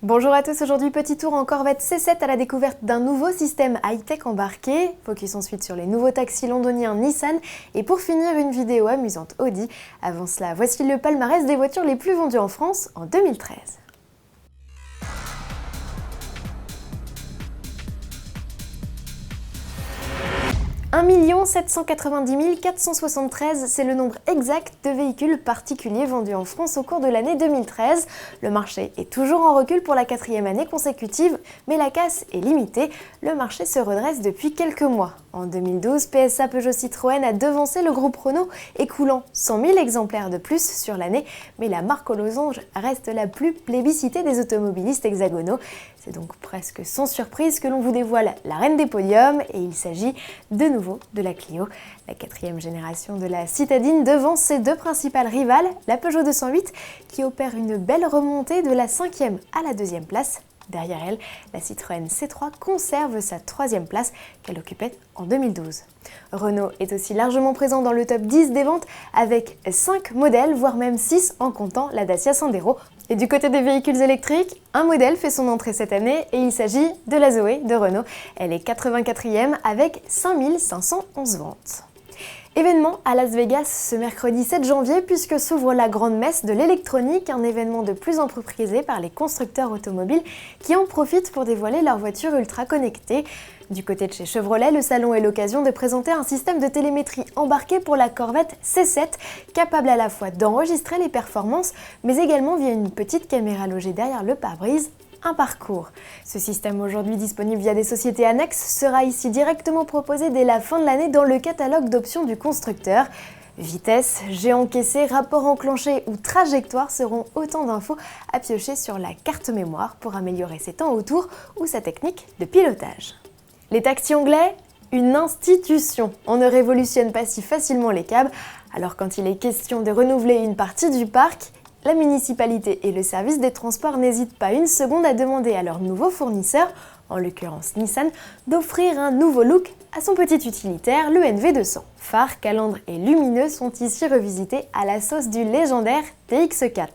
Bonjour à tous, aujourd'hui petit tour en Corvette C7 à la découverte d'un nouveau système high-tech embarqué. Focus ensuite sur les nouveaux taxis londoniens Nissan et pour finir une vidéo amusante Audi. Avant cela, voici le palmarès des voitures les plus vendues en France en 2013. 1 790 473, c'est le nombre exact de véhicules particuliers vendus en France au cours de l'année 2013. Le marché est toujours en recul pour la 4e année consécutive, mais la casse est limitée. Le marché se redresse depuis quelques mois. En 2012, PSA Peugeot Citroën a devancé le groupe Renault, écoulant 100 000 exemplaires de plus sur l'année, mais la marque aux losanges reste la plus plébiscitée des automobilistes hexagonaux. C'est donc presque sans surprise que l'on vous dévoile la reine des podiums, et il s'agit de nouveau de la Clio. La 4e génération de la citadine devance ses deux principales rivales, la Peugeot 208 qui opère une belle remontée de la 5e à la 2e place. Derrière elle, la Citroën C3 conserve sa 3e place qu'elle occupait en 2012. Renault est aussi largement présent dans le top 10 des ventes avec 5 modèles, voire même 6 en comptant la Dacia Sandero. Et du côté des véhicules électriques, un modèle fait son entrée cette année et il s'agit de la Zoé de Renault. Elle est 84e avec 5511 ventes. Événement à Las Vegas ce mercredi 7 janvier puisque s'ouvre la grande messe de l'électronique, un événement de plus en plus prisé par les constructeurs automobiles qui en profitent pour dévoiler leurs voitures ultra connectées. Du côté de chez Chevrolet, le salon est l'occasion de présenter un système de télémétrie embarqué pour la Corvette C7, capable à la fois d'enregistrer les performances, mais également via une petite caméra logée derrière le pare-brise, un parcours. Ce système, aujourd'hui disponible via des sociétés annexes, sera ici directement proposé dès la fin de l'année dans le catalogue d'options du constructeur. Vitesse, jet encaissé, rapport enclenché ou trajectoire seront autant d'infos à piocher sur la carte mémoire pour améliorer ses temps autour ou sa technique de pilotage. Les taxis anglais, une institution. On ne révolutionne pas si facilement les cabs, alors quand il est question de renouveler une partie du parc, la municipalité et le service des transports n'hésitent pas une seconde à demander à leur nouveau fournisseur, en l'occurrence Nissan, d'offrir un nouveau look à son petit utilitaire, le NV200. Phare, calandre et lumineux sont ici revisités à la sauce du légendaire TX4.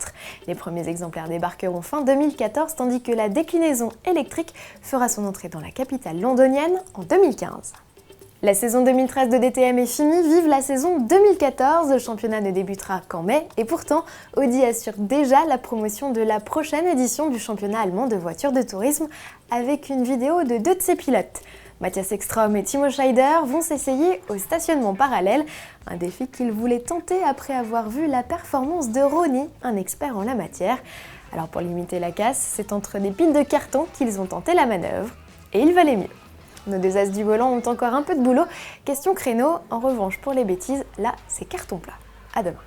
Les premiers exemplaires débarqueront fin 2014, tandis que la déclinaison électrique fera son entrée dans la capitale londonienne en 2015. La saison 2013 de DTM est finie, vive la saison 2014, le championnat ne débutera qu'en mai et pourtant Audi assure déjà la promotion de la prochaine édition du championnat allemand de voitures de tourisme avec une vidéo de 2 de ses pilotes. Matthias Ekstrom et Timo Scheider vont s'essayer au stationnement parallèle, un défi qu'ils voulaient tenter après avoir vu la performance de Ronnie, un expert en la matière. Alors pour limiter la casse, c'est entre des piles de carton qu'ils ont tenté la manœuvre et il valait mieux. Nos deux as du volant ont encore un peu de boulot. Question créneau, en revanche pour les bêtises, là c'est carton plat. À demain.